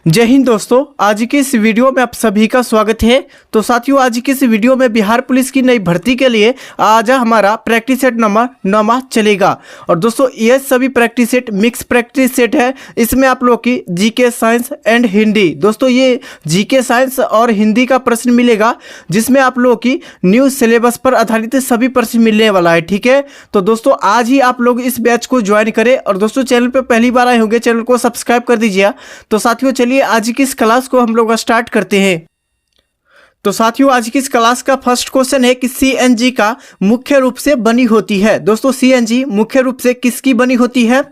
जय हिंद दोस्तों, आज की इस वीडियो में आप सभी का स्वागत है। तो साथियों, आज की इस वीडियो में बिहार पुलिस की नई भर्ती के लिए आज हमारा प्रैक्टिस सेट नंबर 9 चलेगा। और दोस्तों, यह सभी practice set mix practice set है। इसमें आप लोग की जीके, साइंस एंड हिंदी। दोस्तों, ये जीके, साइंस और हिंदी का प्रश्न मिलेगा, जिसमें आप लोग की न्यू सिलेबस पर आधारित सभी प्रश्न मिलने वाला है। ठीक है, तो दोस्तों आज ही आप लोग इस बैच को ज्वाइन करें। और दोस्तों, चैनल पर पहली बार आए होंगे, चैनल को सब्सक्राइब कर दीजिए। तो साथियों, चलिए आज की इस क्लास को हम लोग स्टार्ट करते हैं। तो साथियों, आज की इस क्लास का फर्स्ट क्वेश्चन है कि सीएनजी का मुख्य रूप से बनी होती है। दोस्तों, सीएनजी मुख्य रूप से किसकी बनी होती है?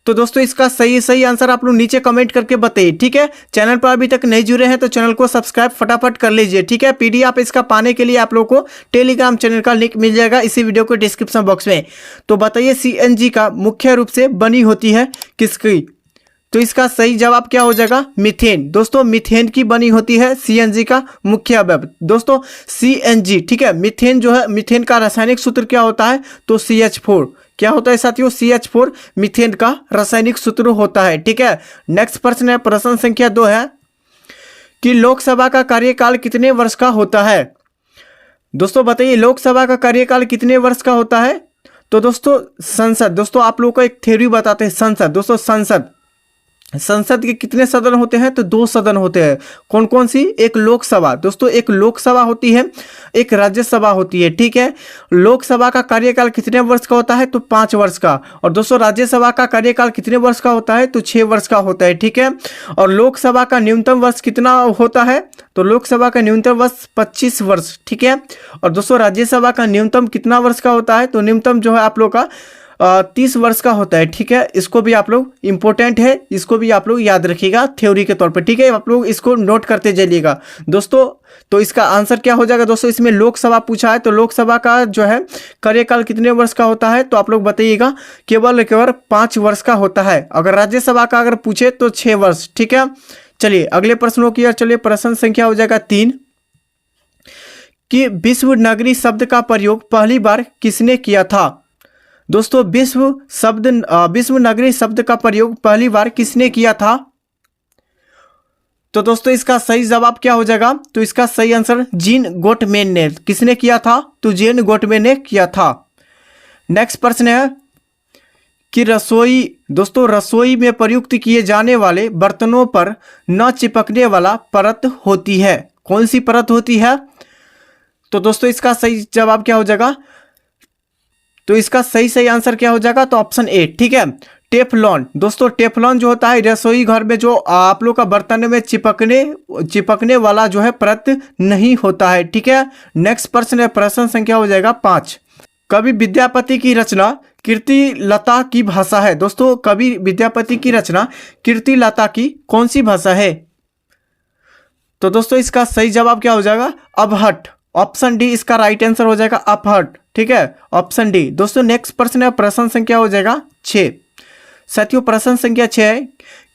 तो दोस्तों, इसका सही आंसर आप लोग नीचे कमेंट करके बताइए। ठीक है, चैनल पर अभी तक नहीं जुड़े हैं तो चैनल को सब्सक्राइब फटाफट कर लीजिए। ठीक है, पीडीएफ इसका पाने के लिए आप लोग को टेलीग्राम चैनल का लिंक मिल जाएगा इसी वीडियो के डिस्क्रिप्शन बॉक्स में। तो बताइए, सीएनजी का मुख्य रूप से बनी होती है किसकी? तो इसका सही जवाब क्या हो जाएगा? मीथेन। दोस्तों, मीथेन की बनी होती है सीएनजी का मुख्य अवयव। दोस्तों, सीएनजी, ठीक है, मीथेन जो है, मीथेन का रासायनिक सूत्र क्या होता है? तो CH4। क्या होता है साथियों? CH4 मीथेन का रासायनिक सूत्र होता है। ठीक है, नेक्स्ट प्रश्न है, प्रश्न संख्या 2 है कि लोकसभा का कार्यकाल कितने वर्ष का होता है? दोस्तों बताइए, लोकसभा का कार्यकाल कितने वर्ष का होता है? तो दोस्तों, संसद। दोस्तों, आप लोग को एक थ्योरी बताते हैं। संसद, दोस्तों संसद के कितने सदन होते हैं? तो 2 सदन होते हैं। कौन कौन सी? एक लोकसभा। दोस्तों, एक लोकसभा होती है, एक राज्यसभा होती है। ठीक है, लोकसभा का कार्यकाल कितने वर्ष का होता है? तो 5 वर्ष का। और दोस्तों, राज्यसभा का कार्यकाल कितने वर्ष का होता है? तो 6 वर्ष का होता है। ठीक है, और लोकसभा का न्यूनतम वर्ष कितना होता है? तो लोकसभा का न्यूनतम वर्ष 25 वर्ष। ठीक है, और दोस्तों, राज्यसभा का न्यूनतम कितना वर्ष का होता है? तो न्यूनतम जो है आप लोग का 30 वर्ष का होता है। ठीक है, इसको भी आप लोग, इंपॉर्टेंट है, इसको भी आप लोग याद रखिएगा थ्योरी के तौर पे। ठीक है, आप लोग इसको नोट करते जाइएगा दोस्तों। तो इसका आंसर क्या हो जाएगा? दोस्तों, इसमें लोकसभा पूछा है, तो लोकसभा का जो है कार्यकाल कितने वर्ष का होता है? तो आप लोग बताइएगा, केवल 5 वर्ष का होता है। अगर राज्यसभा का अगर पूछे तो 6 वर्ष। ठीक है, चलिए अगले प्रश्नों की ओर चलिए। प्रश्न संख्या हो जाएगा 3 कि विश्व नगरी शब्द का प्रयोग पहली बार किसने किया था? दोस्तों, विश्व नगरी शब्द का प्रयोग पहली बार किसने किया था? तो दोस्तों, इसका सही जवाब क्या हो जाएगा? तो इसका सही आंसर जीन गोटमैन ने। किसने किया था? तो जीन गोटमैन ने किया था। नेक्स्ट प्रश्न है कि रसोई। दोस्तों, रसोई में प्रयुक्त किए जाने वाले बर्तनों पर न चिपकने वाला परत होती है। कौन सी परत होती है? तो दोस्तों, इसका सही जवाब क्या हो जाएगा? तो इसका सही आंसर क्या हो जाएगा? तो ऑप्शन ए। ठीक है, टेफलॉन। दोस्तों, टेफलॉन जो होता है रसोई घर में जो आप लोग का बर्तन में चिपकने वाला जो है परत नहीं होता है। ठीक है, नेक्स्ट प्रश्न है, प्रश्न संख्या हो जाएगा 5। कवि विद्यापति की रचना कीर्तिलता की भाषा है। दोस्तों, कवि विद्यापति की रचना कीर्तिलता की कौन सी भाषा है? तो दोस्तों, इसका सही जवाब क्या हो जाएगा? अपहठ। ऑप्शन डी इसका राइट आंसर हो जाएगा, अपहठ। ठीक है, ऑप्शन डी। दोस्तों, नेक्स्ट प्रश्न है, प्रश्न संख्या हो जाएगा 6। साथियों, प्रश्न संख्या 6 है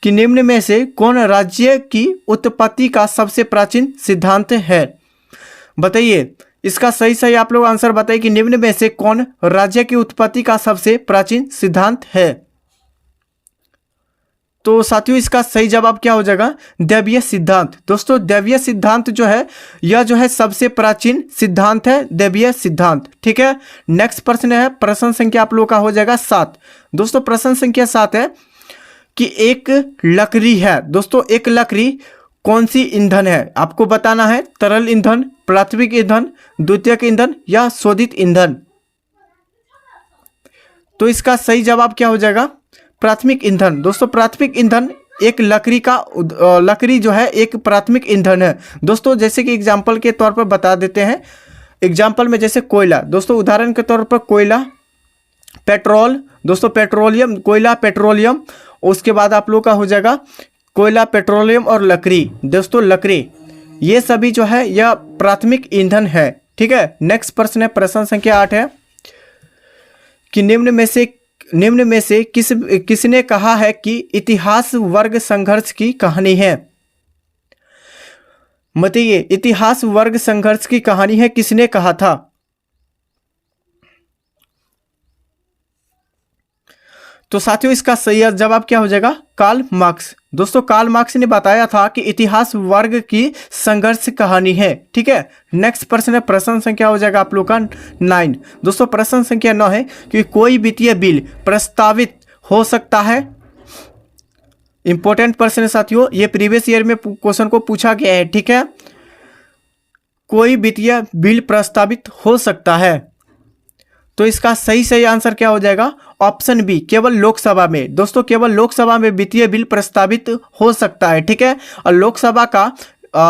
कि निम्न में से कौन राज्य की उत्पत्ति का सबसे प्राचीन सिद्धांत है? बताइए, इसका सही आप लोग आंसर बताइए कि निम्न में से कौन राज्य की उत्पत्ति का सबसे प्राचीन सिद्धांत है? तो साथियों, इसका सही जवाब क्या हो जाएगा? दैवीय सिद्धांत। दोस्तों, दैवीय सिद्धांत जो है, यह जो है सबसे प्राचीन सिद्धांत है, दैवीय सिद्धांत। ठीक है, नेक्स्ट प्रश्न है, प्रश्न संख्या आप लोग का हो जाएगा 7। दोस्तों, प्रश्न संख्या 7 है कि एक लकड़ी है। दोस्तों, एक लकड़ी कौन सी ईंधन है? आपको बताना है, तरल ईंधन, प्राथमिक ईंधन, द्वितीयक ईंधन या शोधित ईंधन। तो इसका सही जवाब क्या हो जाएगा? प्राथमिक ईंधन। दोस्तों, प्राथमिक ईंधन एक लकड़ी जो है एक प्राथमिक ईंधन है। दोस्तों, जैसे कि एग्जांपल के तौर पर बता देते हैं। एग्जांपल में जैसे कोयला। दोस्तों, उदाहरण के तौर पर कोयला, पेट्रोल। दोस्तों, पेट्रोलियम, कोयला, पेट्रोलियम। उसके बाद आप लोग का हो जाएगा कोयला, पेट्रोलियम और लकड़ी। दोस्तों, लकड़ी, ये सभी जो है यह प्राथमिक ईंधन है। ठीक है, नेक्स्ट प्रश्न है, प्रश्न संख्या 8 है कि निम्न में से किसने कहा है कि इतिहास वर्ग संघर्ष की कहानी है? बताइए, इतिहास वर्ग संघर्ष की कहानी है, किसने कहा था? तो साथियों इसका सही जवाब क्या हो जाएगा? Karl Marx. दोस्तों कार्ल मार्क्स ने बताया था कि इतिहास वर्ग की संघर्ष कहानी है। ठीक है, नेक्स्ट प्रश्न है, प्रश्न संख्या हो जाएगा आप लोग का 9। दोस्तों प्रश्न संख्या 9 है कि कोई वित्तीय बिल प्रस्तावित हो सकता है। इंपॉर्टेंट प्रश्न है साथियों, ये प्रीवियस ईयर में क्वेश्चन को पूछा गया है। ठीक है, कोई वित्तीय बिल प्रस्तावित हो सकता है, तो इसका सही आंसर क्या हो जाएगा? ऑप्शन बी, केवल लोकसभा में। दोस्तों केवल लोकसभा में वित्तीय बिल प्रस्तावित हो सकता है। ठीक है, और लोकसभा का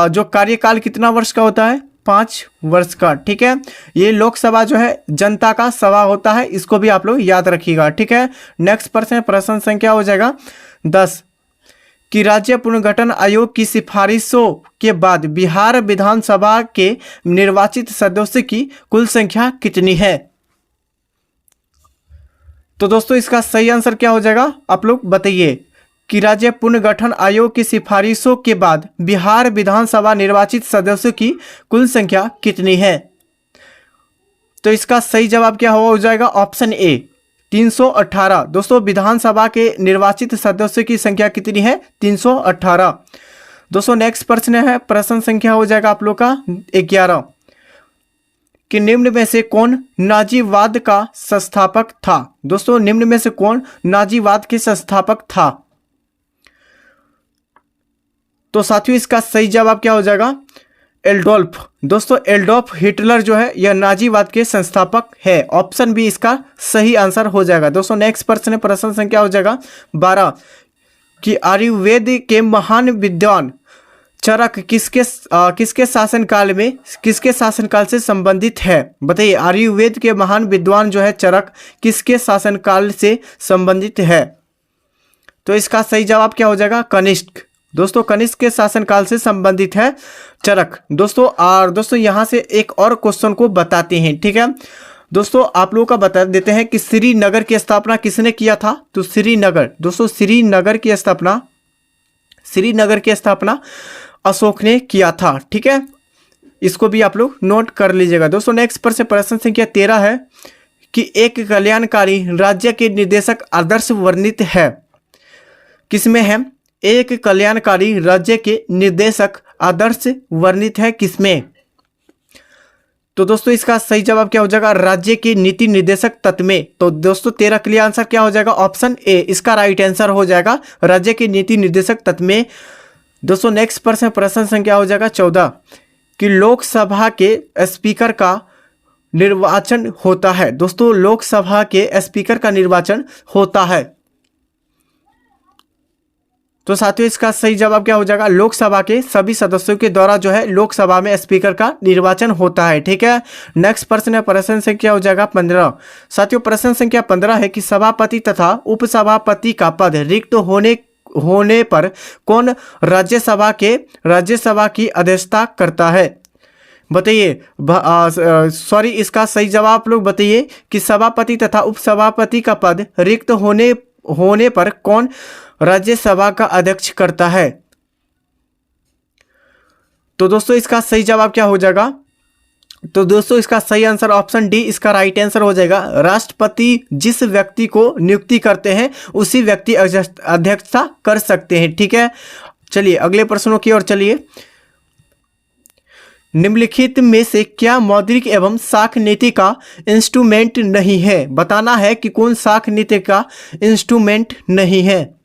जो कार्यकाल कितना वर्ष का होता है? 5 वर्ष का। ठीक है, ये लोकसभा जो है जनता का सभा होता है, इसको भी आप लोग याद रखिएगा। ठीक है, नेक्स्ट प्रश्न संख्या हो जाएगा 10 कि राज्य पुनर्गठन आयोग की सिफारिशों के बाद बिहार विधानसभा के निर्वाचित सदस्यों की कुल संख्या कितनी है? तो दोस्तों इसका सही आंसर क्या हो जाएगा? आप लोग बताइए कि राज्य पुनर्गठन आयोग की सिफारिशों के बाद बिहार विधानसभा निर्वाचित सदस्यों की कुल संख्या कितनी है? तो इसका सही जवाब क्या हो जाएगा? Option A 318। दोस्तों विधानसभा के निर्वाचित सदस्यों की संख्या कितनी है? 318। दोस्तों नेक्स्ट प्रश्न है, प्रश्न संख्या हो जाएगा आप लोग का 11 कि निम्न में से कौन नाजीवाद का संस्थापक था? दोस्तों निम्न में से कौन नाजीवाद के संस्थापक था? तो साथियों इसका सही जवाब क्या हो जाएगा? एडोल्फ। दोस्तों एडोल्फ हिटलर जो है यह नाजीवाद के संस्थापक है। ऑप्शन बी इसका सही आंसर हो जाएगा। दोस्तों नेक्स्ट प्रश्न संख्या हो जाएगा 12 कि आयुर्वेद के महान विद्वान चरक किसके शासनकाल से संबंधित है? बताइए, आयुर्वेद के महान विद्वान जो है चरक किसके शासनकाल से संबंधित है? तो इसका सही जवाब क्या हो जाएगा? कनिष्क। दोस्तों कनिष्क के शासनकाल से संबंधित है चरक। दोस्तों यहाँ से एक और क्वेश्चन को बताते हैं। ठीक है दोस्तों, आप लोगों का बता देते हैं कि श्रीनगर की स्थापना किसने किया था? तो श्रीनगर की स्थापना अशोक ने किया था। ठीक है, इसको भी आप लोग नोट कर लीजिएगा। दोस्तों नेक्स्ट प्रश्न संख्या 13 है कि एक कल्याणकारी राज्य के निर्देशक आदर्श वर्णित है। किसमें है? एक कल्याणकारी राज्य के निर्देशक आदर्श वर्णित है किसमें? तो दोस्तों इसका सही जवाब क्या हो जाएगा? राज्य के नीति निर्देशक तत्व में। तो दोस्तों 13 के लिए आंसर क्या हो जाएगा? ऑप्शन ए इसका राइट आंसर हो जाएगा, राज्य के नीति निर्देशक तत्व में। दोस्तों नेक्स्ट प्रश्न संख्या हो जाएगा 14 कि लोकसभा के स्पीकर का निर्वाचन होता है। दोस्तों लोकसभा के स्पीकर का निर्वाचन होता है, तो साथियों इसका सही जवाब क्या हो जाएगा? लोकसभा के सभी सदस्यों के द्वारा जो है लोकसभा में स्पीकर का निर्वाचन होता है। ठीक है, नेक्स्ट प्रश्न संख्या हो जाएगा 15। साथियों प्रश्न संख्या 15 है कि सभापति तथा उपसभापति का पद रिक्त होने पर कौन राज्यसभा की अध्यक्षता करता है? बताइए, इसका सही जवाब आप लोग बताइए कि सभापति तथा उपसभापति का पद रिक्त होने पर कौन राज्यसभा का अध्यक्ष करता है? तो दोस्तों इसका सही जवाब क्या हो जाएगा? तो दोस्तों इसका सही आंसर ऑप्शन डी इसका राइट आंसर हो जाएगा। राष्ट्रपति जिस व्यक्ति को नियुक्ति करते हैं उसी व्यक्ति अध्यक्षता कर सकते हैं। ठीक है, चलिए अगले प्रश्नों की ओर चलिए। निम्नलिखित में से क्या मौद्रिक एवं साख नीति का इंस्ट्रूमेंट नहीं है? बताना है कि कौन साख नीति का इंस्ट्रूमेंट नहीं है।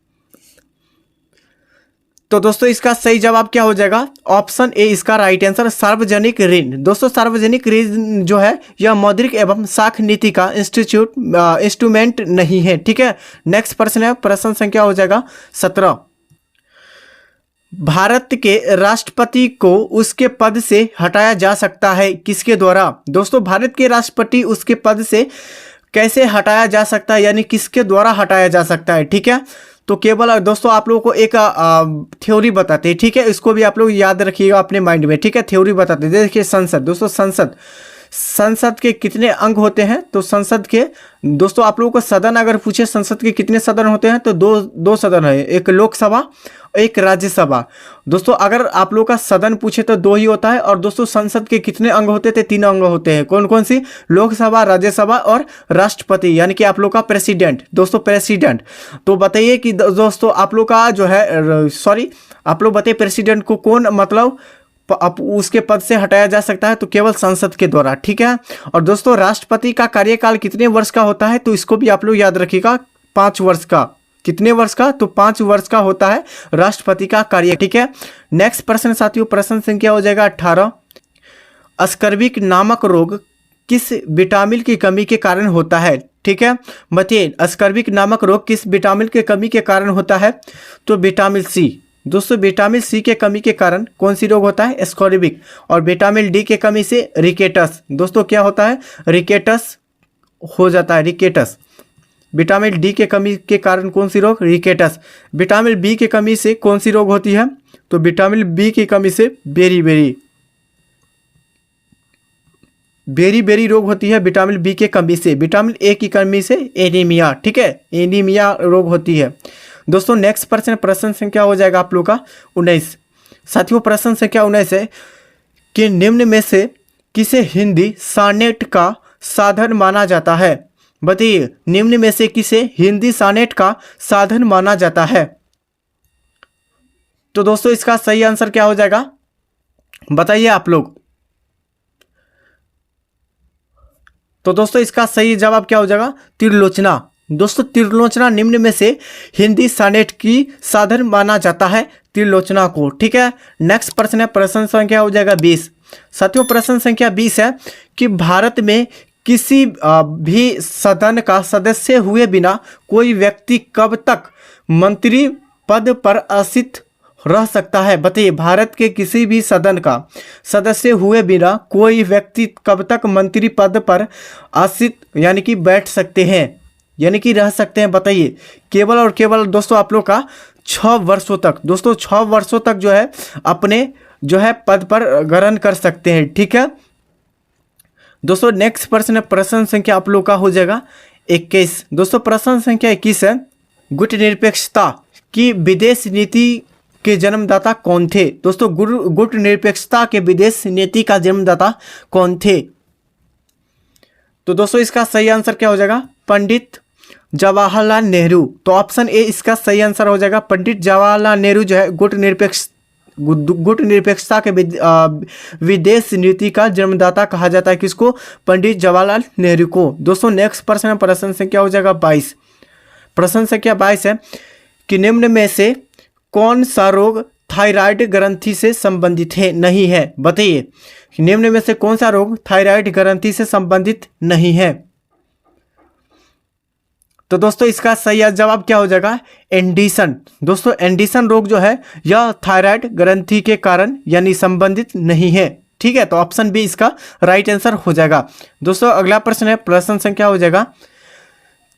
तो दोस्तों इसका सही जवाब क्या हो जाएगा? ऑप्शन ए इसका राइट आंसर, सार्वजनिक ऋण। दोस्तों सार्वजनिक ऋण जो है यह मौद्रिक एवं साख नीति का इंस्ट्रूमेंट नहीं है। ठीक है, नेक्स्ट प्रश्न संख्या हो जाएगा 17। भारत के राष्ट्रपति को उसके पद से हटाया जा सकता है किसके द्वारा? दोस्तों भारत के राष्ट्रपति उसके पद से कैसे हटाया जा सकता है, यानी किसके द्वारा हटाया जा सकता है? ठीक है, तो केवल दोस्तों आप लोगों को एक थ्योरी बताते हैं। ठीक है, इसको भी आप लोग याद रखिएगा अपने माइंड में। ठीक है, थ्योरी बताते हैं। देखिए संसद, दोस्तों संसद के कितने अंग होते हैं? तो संसद के दोस्तों आप लोगों को सदन अगर पूछे संसद के कितने सदन होते हैं तो दो सदन है, एक लोकसभा एक राज्यसभा। दोस्तों अगर आप लोग का सदन पूछे तो दो ही होता है। और दोस्तों संसद के कितने अंग होते थे? 3 अंग होते हैं। कौन कौन सी? लोकसभा, राज्यसभा और राष्ट्रपति, यानी कि आप लोग का प्रेसिडेंट। दोस्तों प्रेसिडेंट, तो बताइए कि दोस्तों आप लोग का जो है सॉरी आप लोग बताइए प्रेसिडेंट को कौन मतलब उसके पद से हटाया जा सकता है? तो केवल संसद के द्वारा, ठीक है। और दोस्तों राष्ट्रपति का कार्यकाल कितने वर्ष का होता है? तो इसको भी आप लोग याद रखिएगा, 5 वर्ष का। कितने वर्ष का? तो 5 वर्ष का होता है राष्ट्रपति का कार्य, ठीक है। नेक्स्ट प्रश्न साथियों, प्रश्न संख्या हो जाएगा 18। स्कर्विक नामक रोग किस विटामिन की कमी के कारण होता है? ठीक है, बताइए स्कर्विक नामक रोग किस विटामिन के कमी के कारण होता है? तो विटामिन सी। दोस्तों विटामिन सी के कमी के कारण कौन सी रोग होता है? स्कर्विक। और विटामिन डी के कमी से रिकेटस। दोस्तों क्या होता है? रिकेटस हो जाता है, रिकेटस। विटामिन डी के कमी के कारण कौन सी रोग? रिकेटस। विटामिन बी के कमी से कौन सी रोग होती है? तो विटामिन बी की कमी से बेरी रोग होती है विटामिन बी के कमी से। विटामिन ए की कमी से एनीमिया, ठीक है, एनीमिया रोग होती है। दोस्तों नेक्स्ट प्रश्न संख्या हो जाएगा आप लोग का 19। साथियों प्रश्न संख्या 19 है कि निम्न में से किसे हिंदी सानेट का साधन माना जाता है? बताइए निम्न में से किसे हिंदी सानेट का साधन माना जाता है? तो दोस्तों इसका सही आंसर क्या हो जाएगा? बताइए आप लोग। तो दोस्तों इसका सही जवाब क्या हो जाएगा? त्रिलोचना। दोस्तों त्रिलोचना निम्न में से हिंदी सानेट की साधन माना जाता है, त्रिलोचना को, ठीक है। नेक्स्ट प्रश्न है, प्रश्न संख्या हो जाएगा 20। साथियों प्रश्न संख्या 20 है कि भारत में किसी भी सदन का सदस्य हुए बिना कोई व्यक्ति कब तक मंत्री पद पर आसीन रह सकता है? बताइए भारत के किसी भी सदन का सदस्य हुए बिना कोई व्यक्ति कब तक मंत्री पद पर आसीन यानी कि बैठ सकते हैं, यानी कि रह सकते हैं? बताइए केवल और केवल दोस्तों आप लोग का 6 वर्षों तक। दोस्तों 6 वर्षों तक जो है अपने जो है पद पर ग्रहण कर सकते हैं, ठीक है। दोस्तों नेक्स्ट प्रश्न है, प्रश्न संख्या आप लोग का हो जाएगा 21। दोस्तों प्रश्न संख्या 21 है गुटनिरपेक्षता की विदेश नीति के जन्मदाता कौन थे? दोस्तों गुटनिरपेक्षता के विदेश नीति का जन्मदाता कौन थे? तो दोस्तों इसका सही आंसर क्या हो जाएगा? पंडित जवाहरलाल नेहरू। तो ऑप्शन ए इसका सही आंसर हो जाएगा। पंडित जवाहरलाल नेहरू जो है गुटनिरपेक्षता के विदेश नीति का जन्मदाता कहा जाता है। किसको? पंडित जवाहरलाल नेहरू को। दोस्तों नेक्स्ट प्रश्न प्रश्न संख्या हो जाएगा 22। प्रश्न संख्या 22 है कि निम्न में से कौन सा रोग थायराइड ग्रंथि से संबंधित है नहीं है? बताइए निम्न में से कौन सा रोग थायराइड ग्रंथि से संबंधित नहीं है? तो दोस्तों इसका सही जवाब क्या हो जाएगा? एंडीसन। दोस्तों एंडीसन रोग जो है यह थायराइड ग्रंथि के कारण यानी संबंधित नहीं है, ठीक है। तो ऑप्शन बी इसका राइट आंसर हो जाएगा। दोस्तों अगला प्रश्न है, प्रश्न संख्या हो जाएगा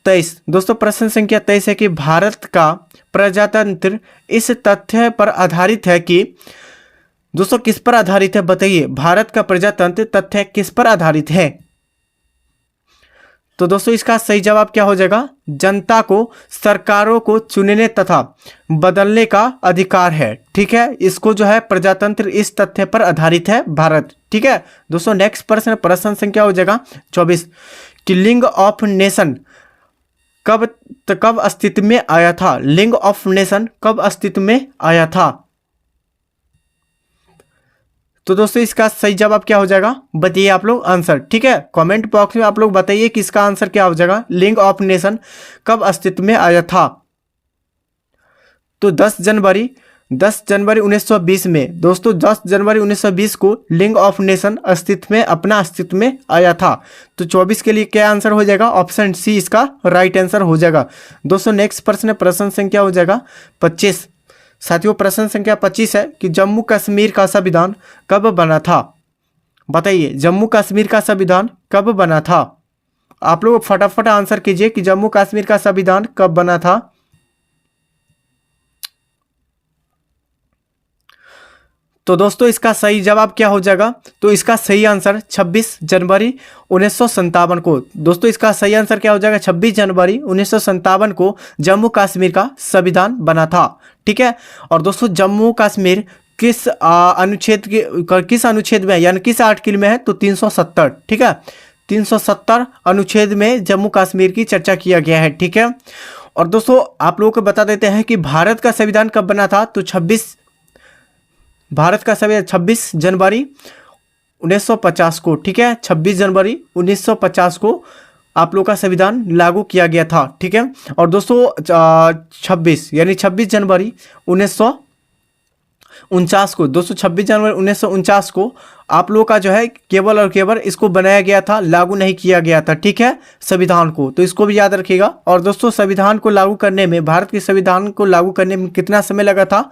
23। दोस्तों प्रश्न संख्या 23 है कि भारत का प्रजातंत्र इस तथ्य पर आधारित है कि दोस्तों किस पर आधारित है? बताइए भारत का प्रजातंत्र तथ्य किस पर आधारित है? तो दोस्तों इसका सही जवाब क्या हो जाएगा? जनता को सरकारों को चुनने तथा बदलने का अधिकार है, ठीक है। इसको जो है प्रजातंत्र इस तथ्य पर आधारित है भारत, ठीक है। दोस्तों नेक्स्ट प्रश्न प्रश्न संख्या हो जाएगा 24 कि लिंग ऑफ नेशन कब अस्तित्व में आया था? लिंग ऑफ नेशन कब अस्तित्व में आया था? तो दोस्तों इसका सही जवाब क्या हो जाएगा? बताइए आप लोग आंसर, ठीक है। कमेंट बॉक्स में आप लोग बताइए कि इसका आंसर क्या हो जाएगा। लिंग ऑफ नेशन कब अस्तित्व में आया था? तो 10 जनवरी 1920 में। दोस्तों 10 जनवरी 1920 को लिंग ऑफ नेशन अपना अस्तित्व में आया था। तो 24 के लिए क्या आंसर हो जाएगा? ऑप्शन सी इसका राइट आंसर हो जाएगा। दोस्तों नेक्स्ट प्रश्न प्रश्न संख्या हो जाएगा 25। साथियों प्रश्न संख्या 25 है कि जम्मू कश्मीर का संविधान कब बना था? बताइए जम्मू कश्मीर का संविधान कब बना था? आप लोग फटाफट आंसर कीजिए कि जम्मू कश्मीर का संविधान कब बना था। तो दोस्तों इसका सही जवाब क्या हो जाएगा? तो इसका सही आंसर 26 जनवरी 1957 को। दोस्तों इसका सही आंसर क्या हो जाएगा? 26 जनवरी 1957 को जम्मू कश्मीर का संविधान बना था। ठीक है। और दोस्तों जम्मू कश्मीर किस अनुच्छेद में, यानी किस आर्टिकल में है? तो 370। ठीक है, 370 अनुच्छेद में जम्मू कश्मीर की चर्चा किया गया है। ठीक है। और दोस्तों आप लोगों को बता देते हैं कि भारत का संविधान कब बना था? तो 26 जनवरी 1950 को। ठीक है, 26 जनवरी 1950 को आप लोग का संविधान लागू किया गया था। ठीक है। और दोस्तों 26 जनवरी 1949 को, दोस्तों 26 जनवरी 1949 को आप लोग का जो है केवल और केवल इसको बनाया गया था, लागू नहीं किया गया था। ठीक है, संविधान को। तो इसको भी याद रखिएगा। और दोस्तों संविधान को लागू करने में, भारत के संविधान को लागू करने में कितना समय लगा था?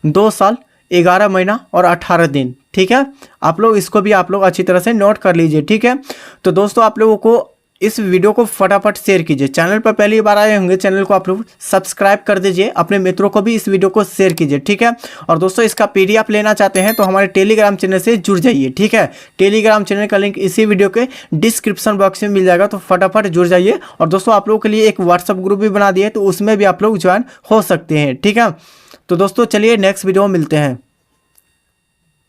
2 साल 11 महीना और 18 दिन। ठीक है, आप लोग इसको भी आप लोग अच्छी तरह से नोट कर लीजिए। ठीक है। तो दोस्तों आप लोगों को इस वीडियो को फटाफट शेयर कीजिए। चैनल पर पहली बार आए होंगे, चैनल को आप लोग सब्सक्राइब कर दीजिए। अपने मित्रों को भी इस वीडियो को शेयर कीजिए। ठीक है। और दोस्तों इसका PDF लेना चाहते हैं तो हमारे टेलीग्राम चैनल से जुड़ जाइए। ठीक है, टेलीग्राम चैनल का लिंक इसी वीडियो के डिस्क्रिप्शन बॉक्स में मिल जाएगा, तो फटाफट जुड़ जाइए। और दोस्तों आप लोगों के लिए एक व्हाट्सअप ग्रुप भी बना दिए, तो उसमें भी आप लोग ज्वाइन हो सकते हैं। ठीक है। तो दोस्तों चलिए नेक्स्ट वीडियो में मिलते हैं।